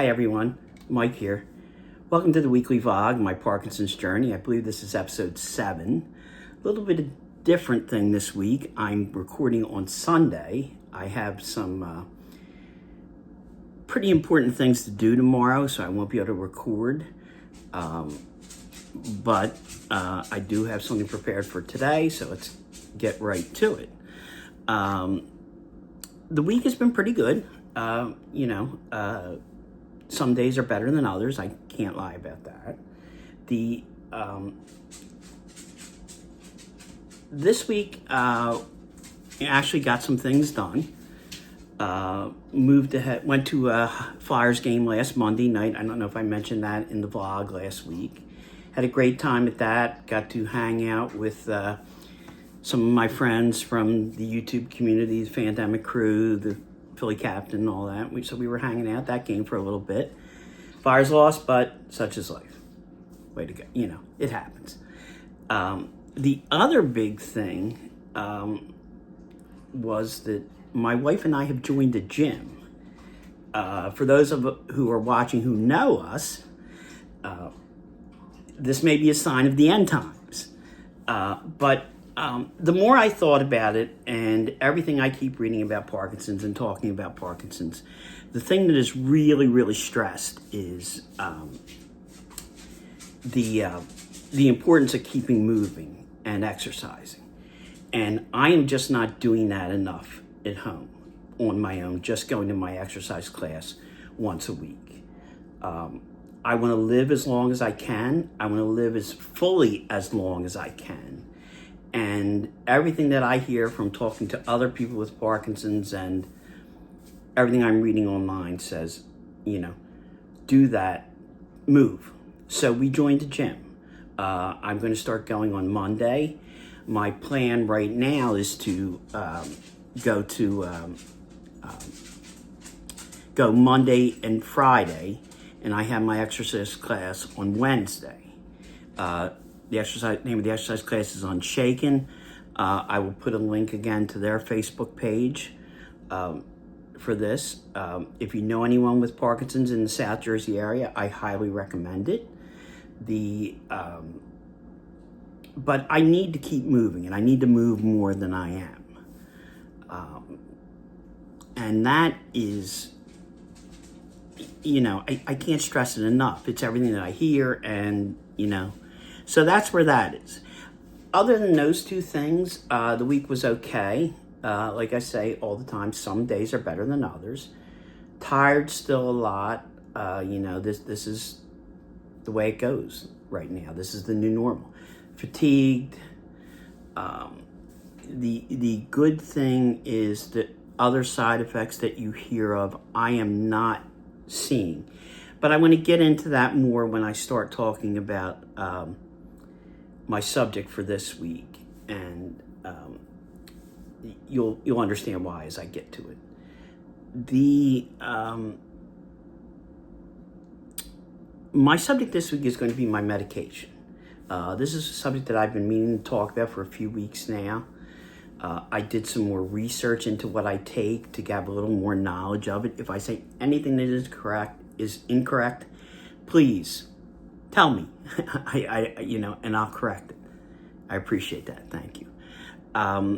Hi everyone, Mike here. Welcome to the weekly vlog, my Parkinson's journey. I believe this is episode 7. A little bit of different thing this week. I'm recording on Sunday. I have some pretty important things to do tomorrow, so I won't be able to record. But I do have something prepared for today, so let's get right to it. The week has been pretty good. Some days are better than others. I can't lie about that. This week, I actually got some things done. Moved ahead, went to a Flyers game last Monday night. I don't know if I mentioned that in the vlog last week. Had a great time at that. Got to hang out with some of my friends from the YouTube community, the Pandemic crew, the Philly captain, and all that. So we were hanging out that game for a little bit. Flyers lost, but such is life. Way to go. It happens. The other big thing was that my wife and I have joined a gym. For those who are watching who know us, this may be a sign of the end times. But the more I thought about it and everything I keep reading about Parkinson's and talking about Parkinson's, the thing that is really, really stressed is the importance of keeping moving and exercising. And I am just not doing that enough at home on my own, just going to my exercise class once a week. I want to live as long as I can. I want to live as fully as long as I can. And everything that I hear from talking to other people with Parkinson's and everything I'm reading online says, do that, move. So we joined the gym. I'm going to start going on Monday. My plan right now is to go Monday and Friday, and I have my exercise class on Wednesday. The name of the exercise class is Unshaken. I will put a link again to their Facebook page for this. If you know anyone with Parkinson's in the South Jersey area, I highly recommend it. But I need to keep moving, and I need to move more than I am. And that is, I can't stress it enough. It's everything that I hear, and, so that's where that is. Other than those two things, the week was okay. Like I say all the time, some days are better than others. Tired still a lot. This is the way it goes right now. This is the new normal. Fatigued. The good thing is that other side effects that you hear of, I am not seeing. But I want to get into that more when I start talking about my subject for this week, and you'll understand why as I get to it. My subject this week is going to be my medication. This is a subject that I've been meaning to talk about for a few weeks now. I did some more research into what I take to have a little more knowledge of it. If I say anything that is incorrect, please tell me. And I'll correct it. I appreciate that. Thank you. Let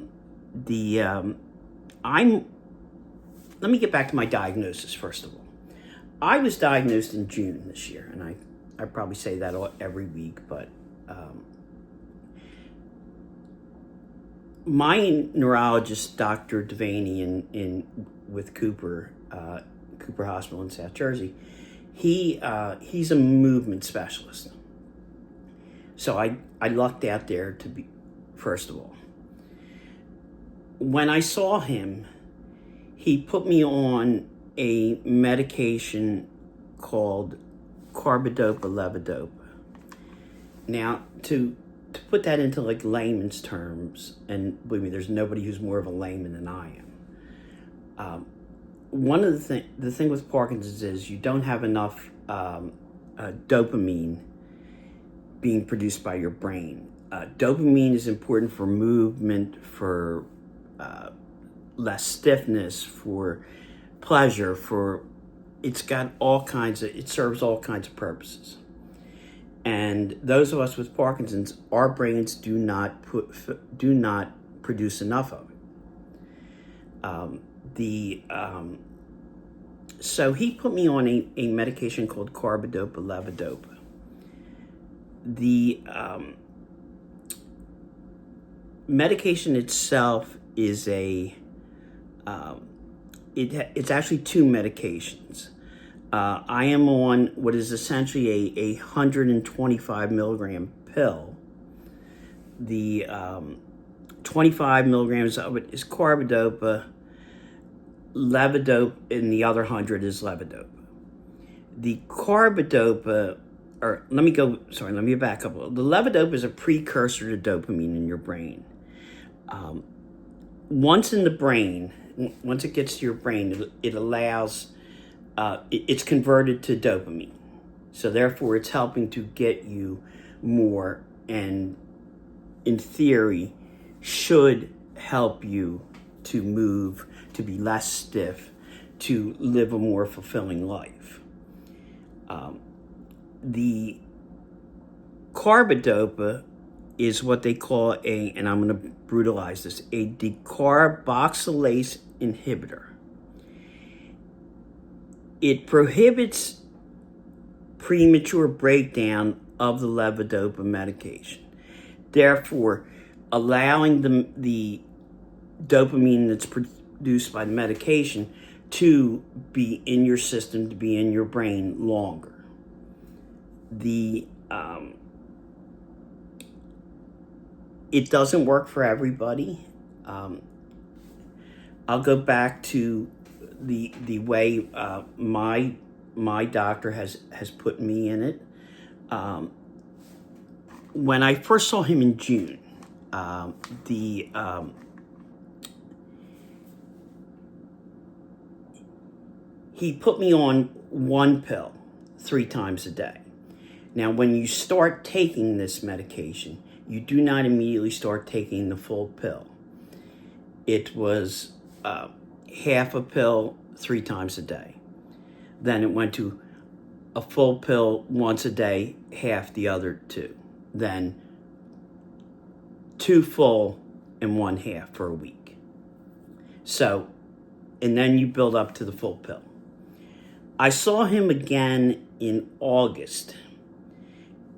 me get back to my diagnosis first of all. I was diagnosed in June this year, and I probably say that every week, but my neurologist, Dr. Devaney, with Cooper Hospital in South Jersey, he's a movement specialist. So I lucked out there to be, first of all. When I saw him, he put me on a medication called Carbidopa, Levidopa. Now, to put that into like layman's terms, and believe me, there's nobody who's more of a layman than I am. One of the thing with Parkinson's is you don't have enough dopamine being produced by your brain. Dopamine is important for movement, for less stiffness, for pleasure, for it's got all kinds of, it serves all kinds of purposes. And those of us with Parkinson's, our brains do not produce enough of it. So he put me on a medication called Carbidopa, Levidopa. The medication itself is it's actually two medications. I am on what is essentially a 125 milligram pill. The 25 milligrams of it is Carbidopa, Levidopa, and the other 100 is Levidopa. The Carbidopa, or let me back up a little. The Levidopa is a precursor to dopamine in your brain. Once in the brain, once it gets to your brain, it allows, it's converted to dopamine. So therefore it's helping to get you more, and in theory should help you to move, to be less stiff, to live a more fulfilling life. The Carbidopa is what they call and I'm going to brutalize this, a decarboxylase inhibitor. It prohibits premature breakdown of the Levidopa medication, therefore allowing the dopamine that's produced by the medication to be in your system, to be in your brain longer. It doesn't work for everybody. I'll go back to the way my doctor has put me in it. When I first saw him in June, he put me on one pill 3 times a day. Now, when you start taking this medication, you do not immediately start taking the full pill. It was half a pill 3 times a day. Then it went to a full pill once a day, half the other 2. Then 2 full and 1 half for a week. So, and then you build up to the full pill. I saw him again in August,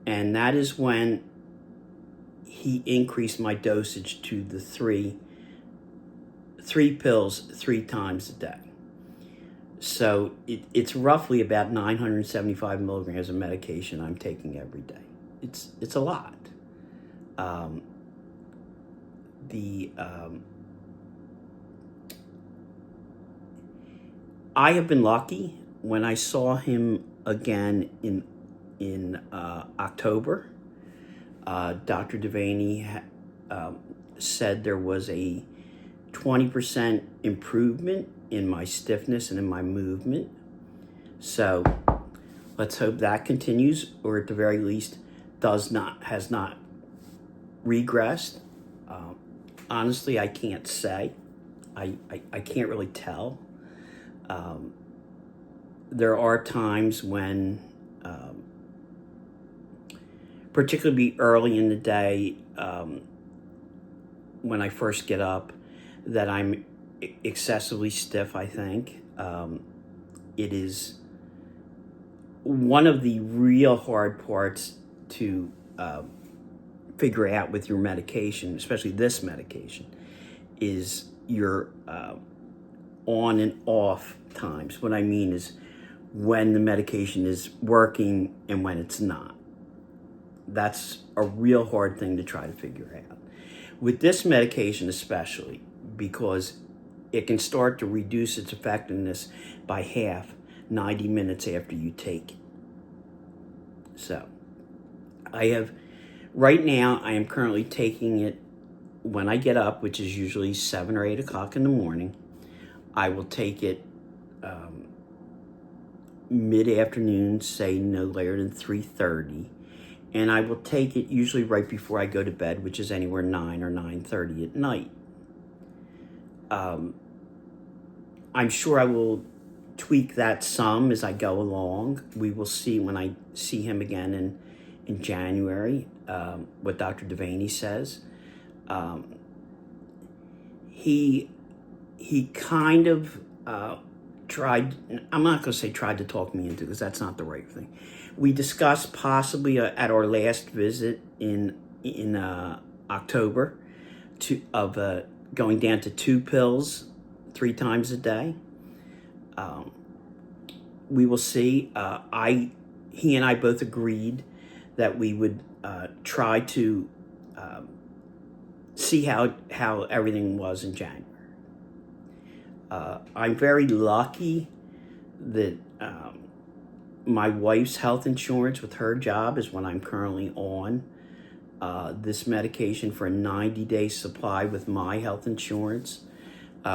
and that is when he increased my dosage to the 3 pills 3 times a day. So it's roughly about 975 milligrams of medication I'm taking every day. It's a lot. I have been lucky. When I saw him again in October, Dr. Devaney said there was a 20% improvement in my stiffness and in my movement. So let's hope that continues, or at the very least has not regressed. Honestly, I can't say. I can't really tell. There are times when, particularly early in the day, when I first get up, that I'm excessively stiff, I think. It is one of the real hard parts to figure out with your medication, especially this medication, is your on and off times. What I mean is when the medication is working and when it's not. That's a real hard thing to try to figure out. With this medication especially, because it can start to reduce its effectiveness by half 90 minutes after you take it. So, right now, I am currently taking it when I get up, which is usually 7 or 8 o'clock in the morning. I will take it mid-afternoon, say no later than 3:30. And I will take it usually right before I go to bed, which is anywhere 9 or 9:30 at night. I'm sure I will tweak that some as I go along. We will see when I see him again in January, what Dr. Devaney says. He kind of tried, I'm not going to say tried to talk me into, because that's not the right thing. We discussed possibly at our last visit in October of going down to 2 pills 3 times a day. We will see. He and I both agreed that we would try to see how everything was in January. I'm very lucky that my wife's health insurance with her job is what I'm currently on. This medication for a 90-day supply with my health insurance,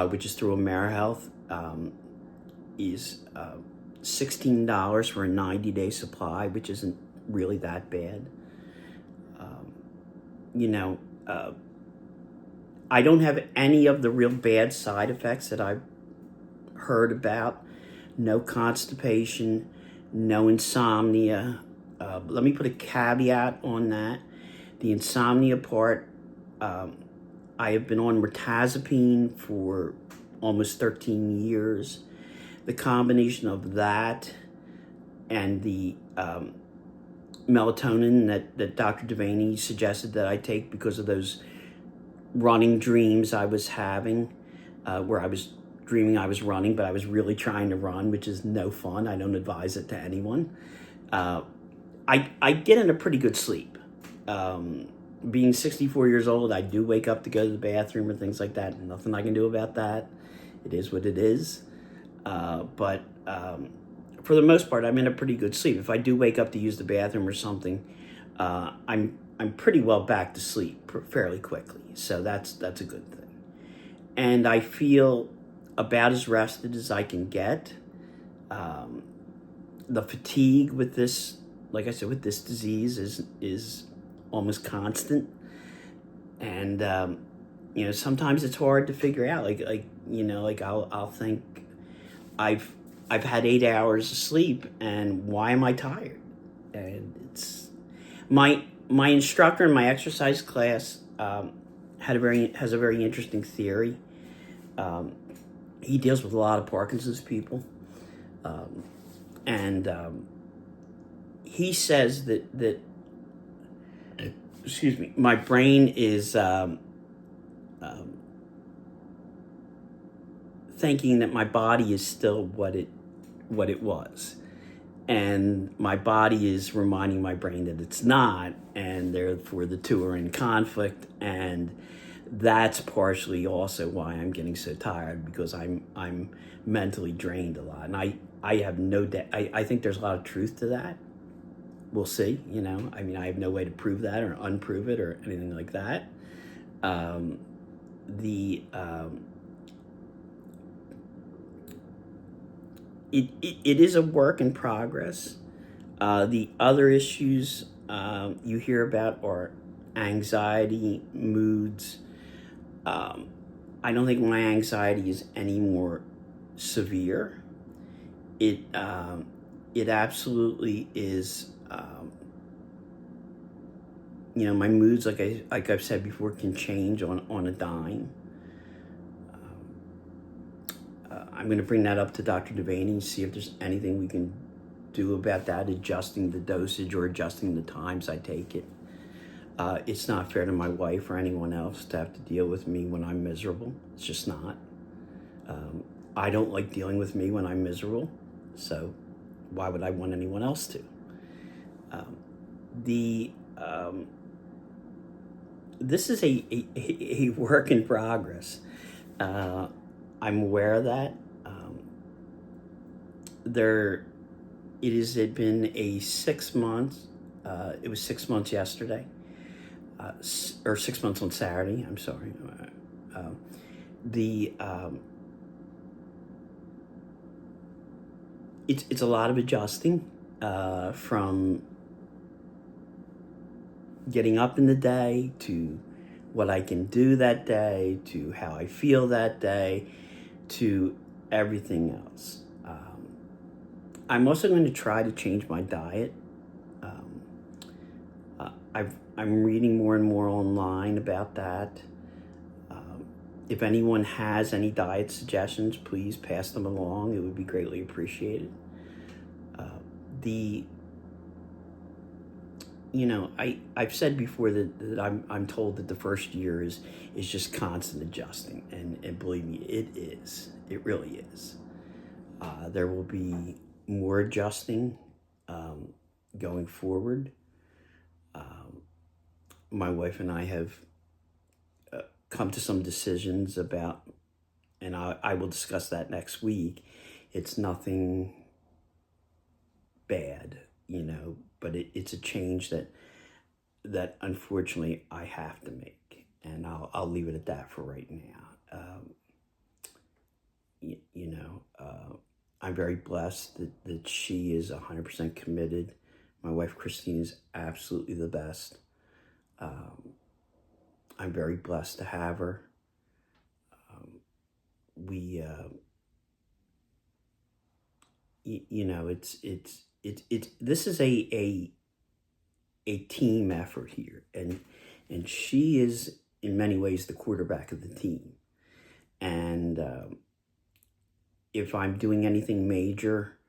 which is through AmeriHealth, is $16 for a 90-day supply, which isn't really that bad. I don't have any of the real bad side effects that I've heard about. No constipation, no insomnia. Let me put a caveat on that. The insomnia part, I have been on mirtazapine for almost 13 years. The combination of that and the melatonin that Dr. Devaney suggested that I take because of those running dreams I was having, where I was dreaming I was running, but I was really trying to run, which is no fun. I don't advise it to anyone. I get in a pretty good sleep. Being 64 years old, I do wake up to go to the bathroom and things like that. Nothing I can do about that. It is what it is. But for the most part, I'm in a pretty good sleep. If I do wake up to use the bathroom or something, I'm pretty well back to sleep fairly quickly. So that's a good thing. And I feel about as rested as I can get. The fatigue with this, like I said, with this disease is almost constant. And sometimes it's hard to figure out. I'll think I've had 8 hours of sleep, and why am I tired? And it's my instructor in my exercise class has a very interesting theory. He deals with a lot of Parkinson's people, and he says that excuse me, my brain is thinking that my body is still what it was, and my body is reminding my brain that it's not, and therefore the two are in conflict. And that's partially also why I'm getting so tired, because I'm mentally drained a lot, and I have no doubt. I think there's a lot of truth to that. We'll see. I have no way to prove that or unprove it or anything like that. It is a work in progress. The other issues you hear about are anxiety, moods. I don't think my anxiety is any more severe. It absolutely is. My moods, like I've said before, can change on a dime. I'm going to bring that up to Dr. Devaney and see if there's anything we can do about that, adjusting the dosage or adjusting the times I take it. It's not fair to my wife or anyone else to have to deal with me when I'm miserable. It's just not. I don't like dealing with me when I'm miserable, so why would I want anyone else to? This is a work in progress. I'm aware of that. It had been a 6 months. It was 6 months yesterday, or 6 months on Saturday. I'm sorry. It's a lot of adjusting from getting up in the day to what I can do that day to how I feel that day to everything else. I'm also going to try to change my diet. I'm reading more and more online about that. If anyone has any diet suggestions, please pass them along. It would be greatly appreciated. The You know, I've said before that I'm told that the first year is just constant adjusting, and believe me, it is. It really is. There will be more adjusting going forward. My wife and I have come to some decisions about, and I will discuss that next week. It's nothing bad, but it's a change that unfortunately I have to make, and I'll leave it at that for right now. I'm very blessed that she is 100% committed. My wife Christine is absolutely the best. I'm very blessed to have her. This is a team effort here, and she is in many ways the quarterback of the team. And if I'm doing anything major,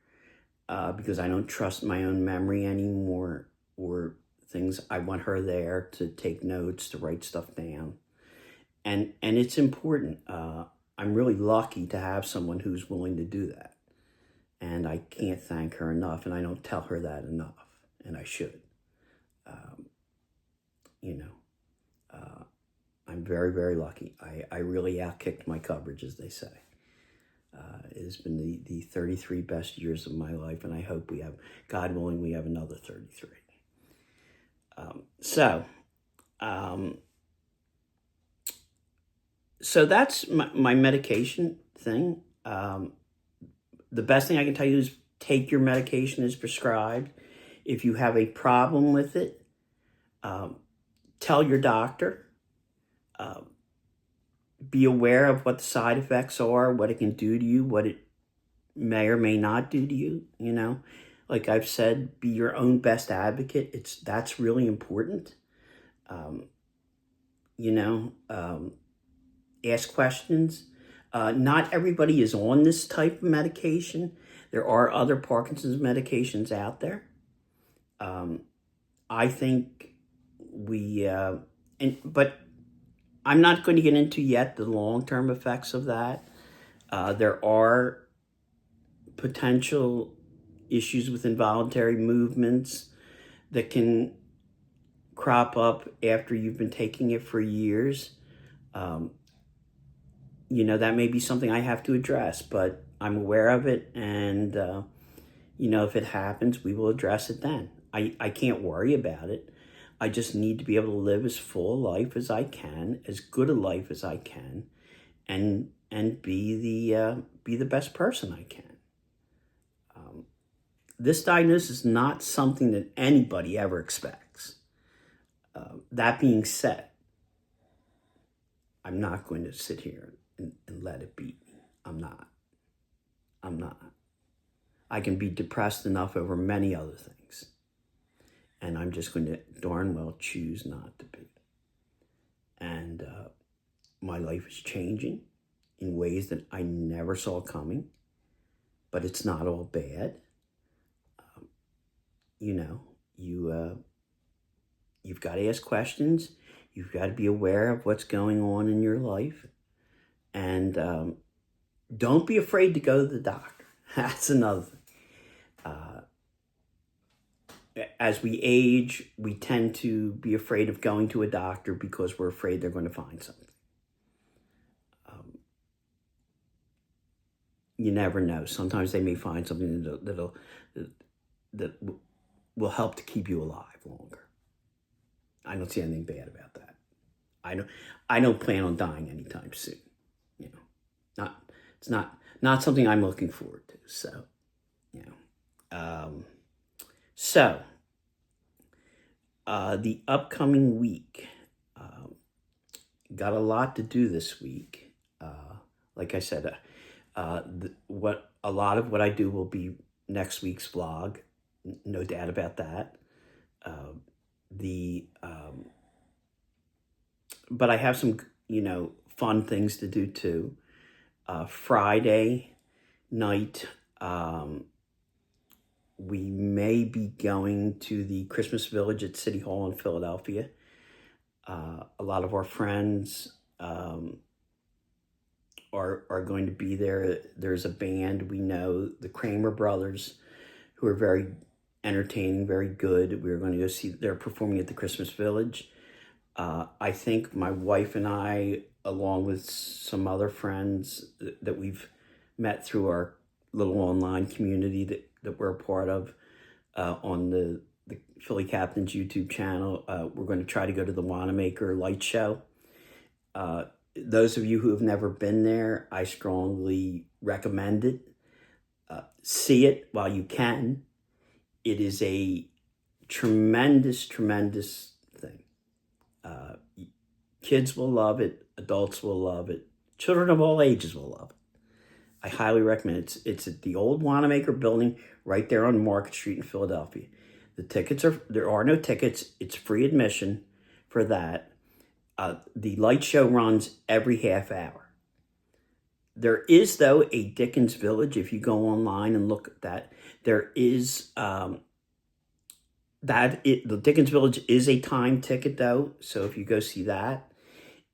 because I don't trust my own memory anymore, or things, I want her there to take notes, to write stuff down. And it's important. I'm really lucky to have someone who's willing to do that. And I can't thank her enough, and I don't tell her that enough, and I should. I'm very, very lucky. I really outkicked my coverage, as they say. It has been the 33 best years of my life, and I hope we have, God willing, we have another 33. So that's my medication thing. The best thing I can tell you is take your medication as prescribed. If you have a problem with it, tell your doctor. Be aware of what the side effects are, what it can do to you, what it may or may not do to you. Like I've said, be your own best advocate. That's really important. Ask questions. Not everybody is on this type of medication. There are other Parkinson's medications out there. I think but I'm not going to get into yet the long-term effects of that. There are potential issues with involuntary movements that can crop up after you've been taking it for years. That may be something I have to address, but I'm aware of it, and if it happens, we will address it then. I can't worry about it. I just need to be able to live as full a life as I can, as good a life as I can, and be the best person I can. This diagnosis is not something that anybody ever expects. That being said, I'm not going to sit here and let it beat me. I'm not. I can be depressed enough over many other things. And I'm just going to darn well choose not to be. And my life is changing in ways that I never saw coming. But it's not all bad. You've got to ask questions. You've got to be aware of what's going on in your life. And don't be afraid to go to the doctor. That's another thing. As we age, we tend to be afraid of going to a doctor because we're afraid they're going to find something. You never know. Sometimes they may find something that will help to keep you alive longer. I don't see anything bad about that. I don't plan on dying anytime soon. It's not something I'm looking forward to. So, the upcoming week, got a lot to do this week. Like I said, a lot of what I do will be next week's vlog, no doubt about that. But I have some, fun things to do too. Friday night, we may be going to the Christmas Village at City Hall in Philadelphia. A lot of our friends are going to be there. There's a band we know, the Kramer Brothers, who are very entertaining, very good. We're going to go see, they're performing at the Christmas Village. I think my wife and I, along with some other friends that we've met through our little online community that we're a part of on the Philly Captain's YouTube channel, we're going to try to go to the Wanamaker Light Show. Those of you who have never been there, I strongly recommend it. See it while you can. It is a tremendous, tremendous thing. Kids will love it. Adults will love it. Children of all ages will love it. I highly recommend it. It's at the old Wanamaker building right there on Market Street in Philadelphia. There are no tickets. It's free admission for that. The light show runs every half hour. There is, though, a Dickens Village. If you go online and look at that, there is the Dickens Village is a time ticket, though. So if you go see that,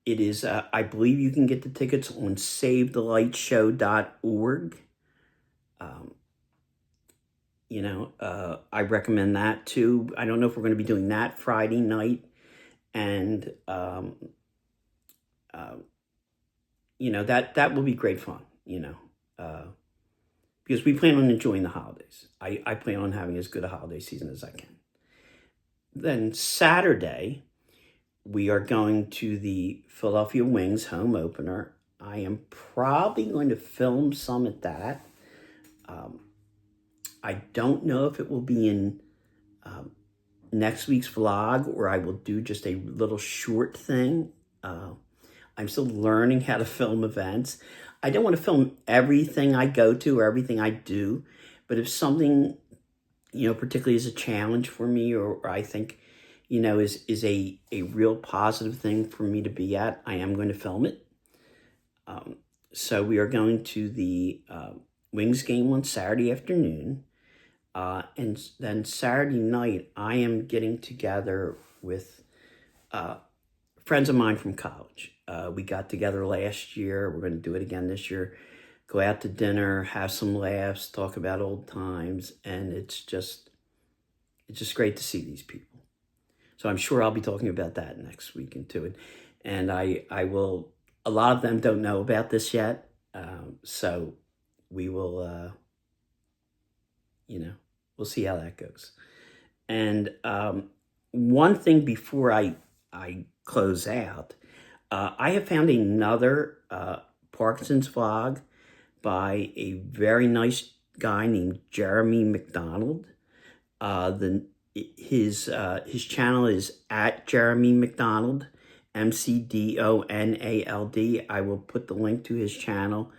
it is, I believe you can get the tickets on SaveTheLightShow.org. I recommend that too. I don't know if we're going to be doing that Friday night. And, that will be great fun, because we plan on enjoying the holidays. I plan on having as good a holiday season as I can. Then Saturday, we are going to the Philadelphia Wings home opener. I am probably going to film some at that. I don't know if it will be in next week's vlog, or I will do just a little short thing. I'm still learning how to film events. I don't want to film everything I go to or everything I do, but if something, particularly is a challenge for me, or I think, is a real positive thing for me to be at, I am going to film it. So we are going to the Wings game on Saturday afternoon. And then Saturday night, I am getting together with friends of mine from college. We got together last year. We're going to do it again this year. Go out to dinner, have some laughs, talk about old times, and it's just great to see these people. So I'm sure I'll be talking about that next weekend too. And I will. A lot of them don't know about this yet, so we will. We'll see how that goes. And one thing before I close out, I have found another Parkinson's vlog by a very nice guy named Jeremy McDonald. His channel is at Jeremy McDonald, McDonald. I will put the link to his channel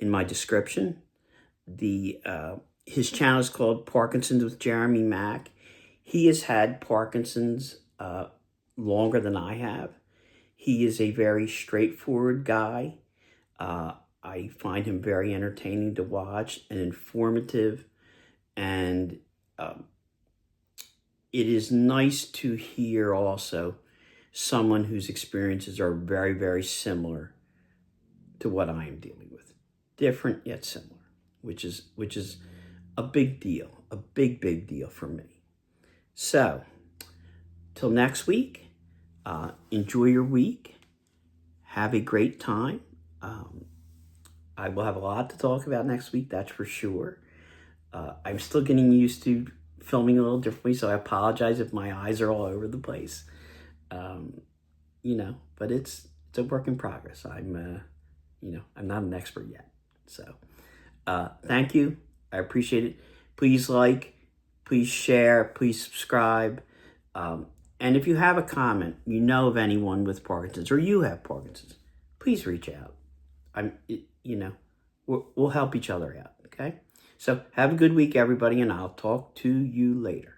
in my description. His channel is called Parkinson's with Jeremy Mack. He has had Parkinson's longer than I have. He is a very straightforward guy. I find him very entertaining to watch and informative. And it is nice to hear also someone whose experiences are very, very similar to what I am dealing with. Different yet similar, which is a big deal, a big, big deal for me. So, till next week, enjoy your week. Have a great time. I will have a lot to talk about next week, that's for sure. I'm still getting used to filming a little differently, so I apologize if my eyes are all over the place. But it's a work in progress. I'm not an expert yet. So, thank you. I appreciate it. Please like, please share, please subscribe. And if you have a comment, of anyone with Parkinson's, or you have Parkinson's, please reach out. We'll help each other out, okay? So have a good week, everybody, and I'll talk to you later.